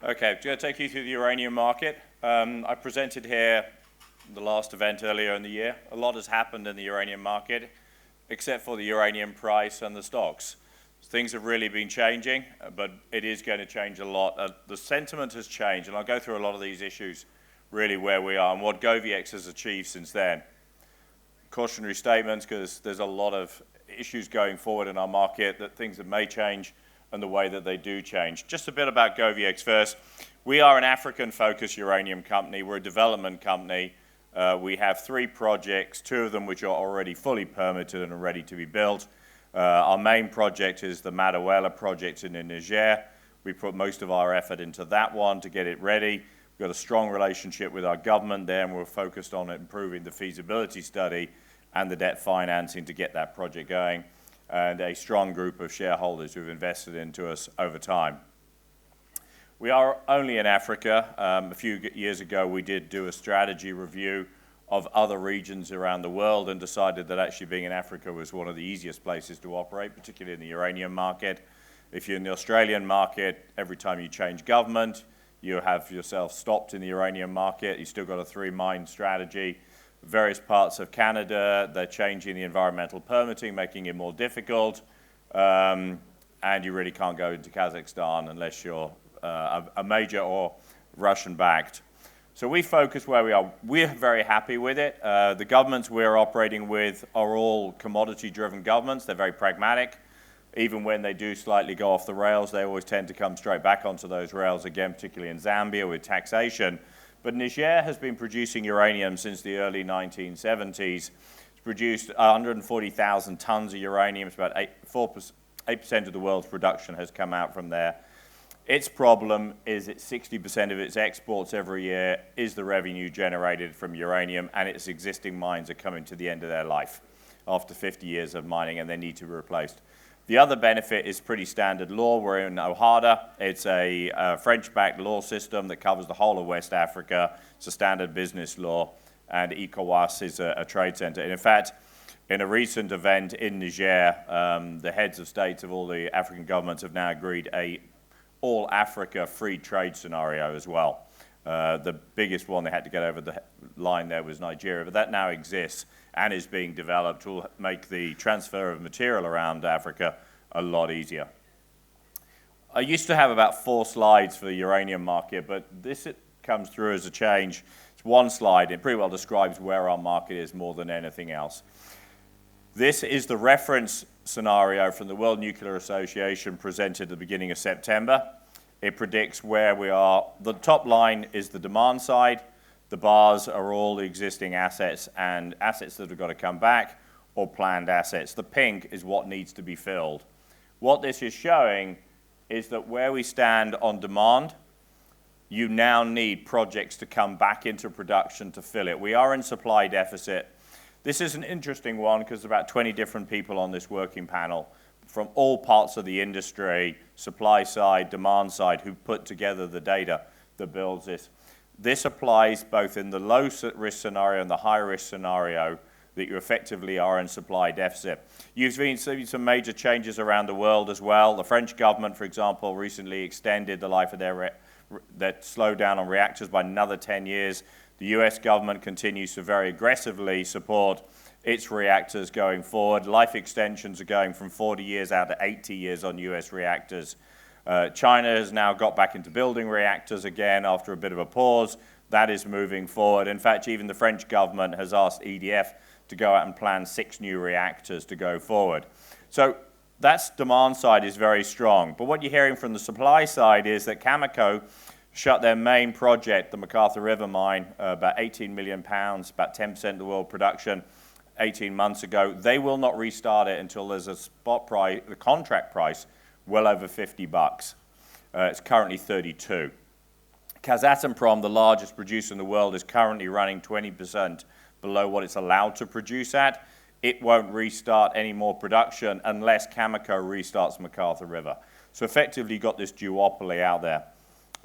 Okay, I'm going to take you through the uranium market. I presented here the last event earlier in the year. A lot has happened in the uranium market, except for the uranium price and the stocks. Things have really been changing, but it is going to change a lot. The sentiment has changed, and I'll go through a lot of these issues, really where we are and what GoviEx has achieved since then. Cautionary statements, because there's a lot of issues going forward in our market, that things that may change and the way that they do change. Just a bit about GoviEx first. We are an African-focused uranium company. We're a development company. We have 3 projects, 2 of them which are already fully permitted and are ready to be built. Our main project is the Madaouela project in Niger. We put most of our effort into that one to get it ready. We've got a strong relationship with our government there, and we're focused on improving the feasibility study and the debt financing to get that project going, and a strong group of shareholders who've invested into us over time. We are only in Africa. A few years ago, we did do a strategy review of other regions around the world and decided that actually being in Africa was one of the easiest places to operate, particularly in the uranium market. If you're in the Australian market, every time you change government, you have yourself stopped in the uranium market. You've still got a 3-mine strategy. Various parts of Canada, they're changing the environmental permitting, making it more difficult, and you really can't go into Kazakhstan unless you're a major or Russian-backed. So we focus where we are. We're very happy with it. The governments we're operating with are all commodity-driven governments. They're very pragmatic. Even when they do slightly go off the rails, they always tend to come straight back onto those rails again, particularly in Zambia with taxation. But Niger has been producing uranium since the early 1970s. It's produced 140,000 tons of uranium. It's about 8% of the world's production has come out from there. Its problem is that 60% of its exports every year is the revenue generated from uranium, and its existing mines are coming to the end of their life after 50 years of mining, and they need to be replaced. The other benefit is pretty standard law. We're in OHADA. It's a French-backed law system that covers the whole of West Africa. It's a standard business law, and ECOWAS is a trade center. And in fact, in a recent event in Niger, the heads of states of all the African governments have now agreed a all-Africa free trade scenario as well. The biggest one they had to get over the line there was Nigeria, but that now exists and is being developed to make the transfer of material around Africa a lot easier. I used to have about 4 slides for the uranium market, but this comes through as a change. It's 1 slide. It pretty well describes where our market is more than anything else. This is the reference scenario from the World Nuclear Association presented at the beginning of September. It predicts where we are. The top line is the demand side. The bars are all the existing assets and assets that have got to come back or planned assets. The pink is what needs to be filled. What this is showing is that where we stand on demand, you now need projects to come back into production to fill it. We are in supply deficit. This is an interesting one because there's about 20 different people on this working panel from all parts of the industry, supply side, demand side, who put together the data that builds this. This applies both in the low-risk scenario and the high-risk scenario that you effectively are in supply deficit. You've seen some major changes around the world as well. The French government, for example, recently extended the life of their slowdown on reactors by another 10 years. The US government continues to very aggressively support its reactors going forward. Life extensions are going from 40 years out to 80 years on US reactors. China has now got back into building reactors again after a bit of a pause. That is moving forward. In fact, even the French government has asked EDF to go out and plan 6 new reactors to go forward. So that's demand side is very strong. But what you're hearing from the supply side is that Cameco shut their main project, the McArthur River mine, about 18 million pounds, about 10% of the world production, 18 months ago. They will not restart it until there's a spot price, the contract price, well over $50. It's currently 32. Kazatomprom, the largest producer in the world, is currently running 20% below what it's allowed to produce at. It won't restart any more production unless Cameco restarts McArthur River. So effectively, you've got this duopoly out there.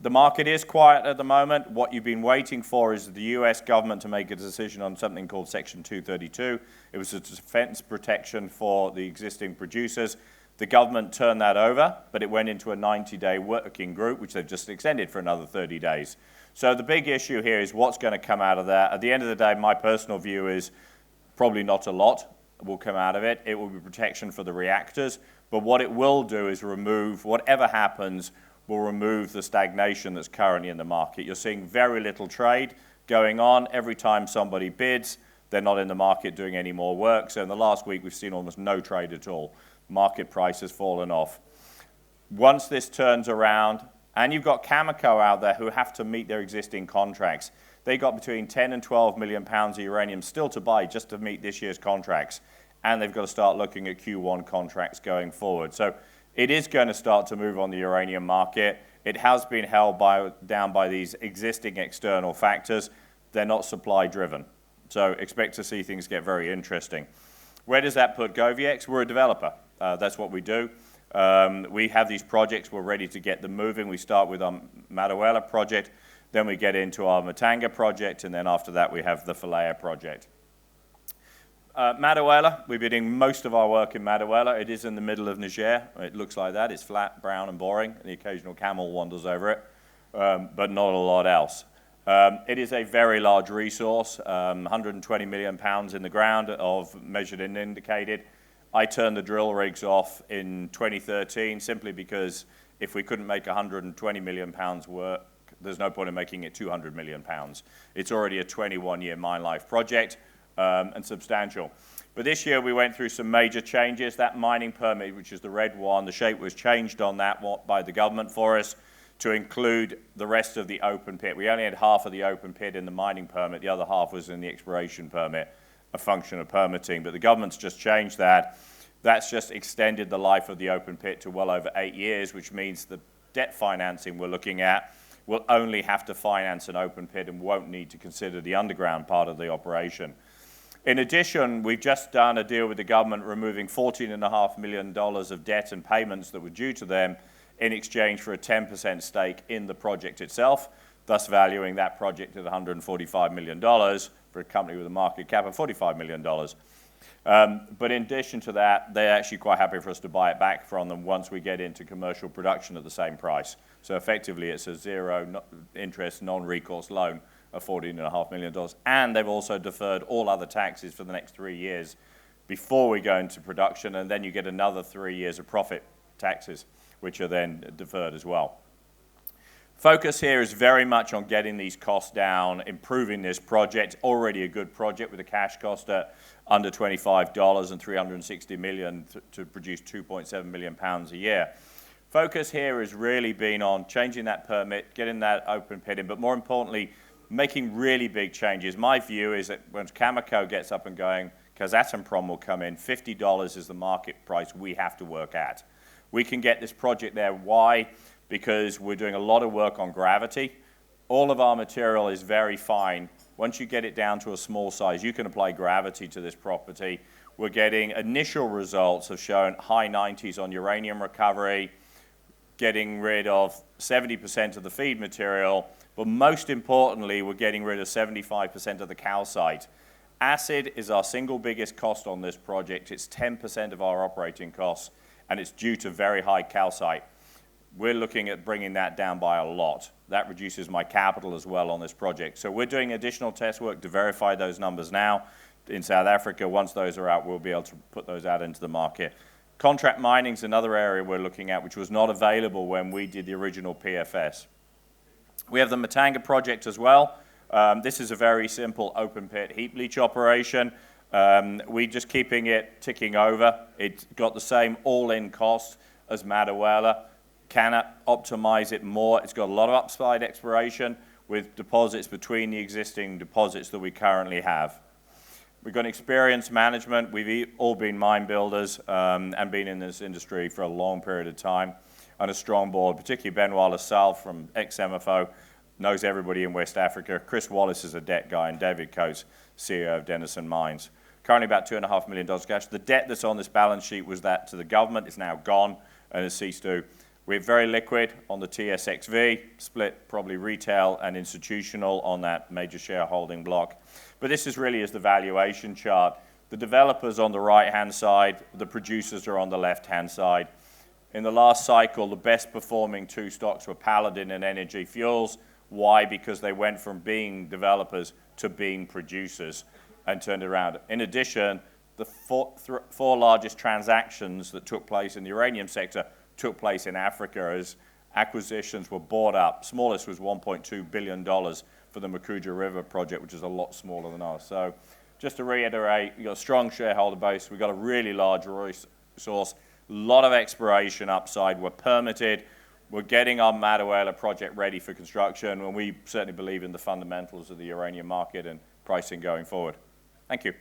The market is quiet at the moment. What you've been waiting for is the US government to make a decision on something called Section 232. It was a defense protection for the existing producers. The government turned that over, but it went into a 90-day working group, which they've just extended for another 30 days. So the big issue here is what's going to come out of that. At the end of the day, my personal view is probably not a lot will come out of it. It will be protection for the reactors, but what it will do is remove, whatever happens, will remove the stagnation that's currently in the market. You're seeing very little trade going on. Every time somebody bids, they're not in the market doing any more work. So in the last week, we've seen almost no trade at all. Market price has fallen off. Once this turns around, and you've got Cameco out there who have to meet their existing contracts. They got between 10 and 12 million pounds of uranium still to buy just to meet this year's contracts. And they've got to start looking at Q1 contracts going forward. So it is going to start to move on the uranium market. It has been held down by these existing external factors. They're not supply driven. So expect to see things get very interesting. Where does that put GoviEx? We're a developer. That's what we do. We have these projects. We're ready to get them moving. We start with our Madahuela project. Then we get into our Matanga project. And then after that, we have the Falea project. Madahuela, we've been doing most of our work in Madahuela. It is in the middle of Niger. It looks like that. It's flat, brown, and boring. And the occasional camel wanders over it, but not a lot else. It is a very large resource, 120 million pounds in the ground of measured and indicated. I turned the drill rigs off in 2013 simply because if we couldn't make 120 million pounds work, there's no point in making it 200 million pounds. It's already a 21-year mine life project. And substantial. But this year we went through some major changes. That mining permit, which is the red one, the shape was changed on that by the government for us to include the rest of the open pit. We only had half of the open pit in the mining permit. The other half was in the exploration permit, a function of permitting. But the government's just changed that. That's just extended the life of the open pit to well over 8 years, which means the debt financing we're looking at will only have to finance an open pit and won't need to consider the underground part of the operation. In addition, we've just done a deal with the government removing $14.5 million of debt and payments that were due to them in exchange for a 10% stake in the project itself, thus valuing that project at $145 million for a company with a market cap of $45 million. But in addition to that, they're actually quite happy for us to buy it back from them once we get into commercial production at the same price. So effectively, it's a zero interest, non-recourse loan of $14.5 million. And they've also deferred all other taxes for the next 3 years before we go into production. And then you get another 3 years of profit taxes, which are then deferred as well. Focus here is very much on getting these costs down, improving this project. Already a good project with a cash cost at under $25 and 360 million to produce 2.7 million pounds a year. Focus here has really been on changing that permit, getting that open pit in, but more importantly, making really big changes. My view is that when Cameco gets up and going, Kazatomprom will come in, $50 is the market price we have to work at. We can get this project there. Why? Because we're doing a lot of work on gravity. All of our material is very fine. Once you get it down to a small size, you can apply gravity to this property. We're getting initial results of showing high 90s on uranium recovery, getting rid of 70% of the feed material, but most importantly, we're getting rid of 75% of the calcite. Acid is our single biggest cost on this project. It's 10% of our operating costs, and it's due to very high calcite. We're looking at bringing that down by a lot. That reduces my capital as well on this project. So we're doing additional test work to verify those numbers now in South Africa. Once those are out, we'll be able to put those out into the market. Contract mining is another area we're looking at, which was not available when we did the original PFS. We have the Matanga project as well. This is a very simple open pit heap leach operation. We're just keeping it ticking over. It's got the same all-in cost as Madahuela. Can optimize it more. It's got a lot of upside exploration with deposits between the existing deposits that we currently have. We've got experienced management. We've all been mine builders and been in this industry for a long period of time, and a strong board, particularly Benoit Lassalle from ex-MFO, knows everybody in West Africa. Chris Wallace is a debt guy, and David Coates, CEO of Denison Mines. Currently about $2.5 million cash. The debt that's on this balance sheet was that to the government. It's now gone and has ceased to. We're very liquid on the TSXV, split probably retail and institutional on that major shareholding block. But this is really is the valuation chart. The developers on the right-hand side, the producers are on the left-hand side. In the last cycle, the best performing two stocks were Paladin and Energy Fuels. Why? Because they went from being developers to being producers and turned around. In addition, the four largest transactions that took place in the uranium sector took place in Africa as acquisitions were bought up. Smallest was $1.2 billion for the Makuja River project, which is a lot smaller than ours. So just to reiterate, you've got a strong shareholder base. We've got a really large resource, a lot of exploration upside. We're permitted. We're getting our Madawaela project ready for construction, and we certainly believe in the fundamentals of the uranium market and pricing going forward. Thank you.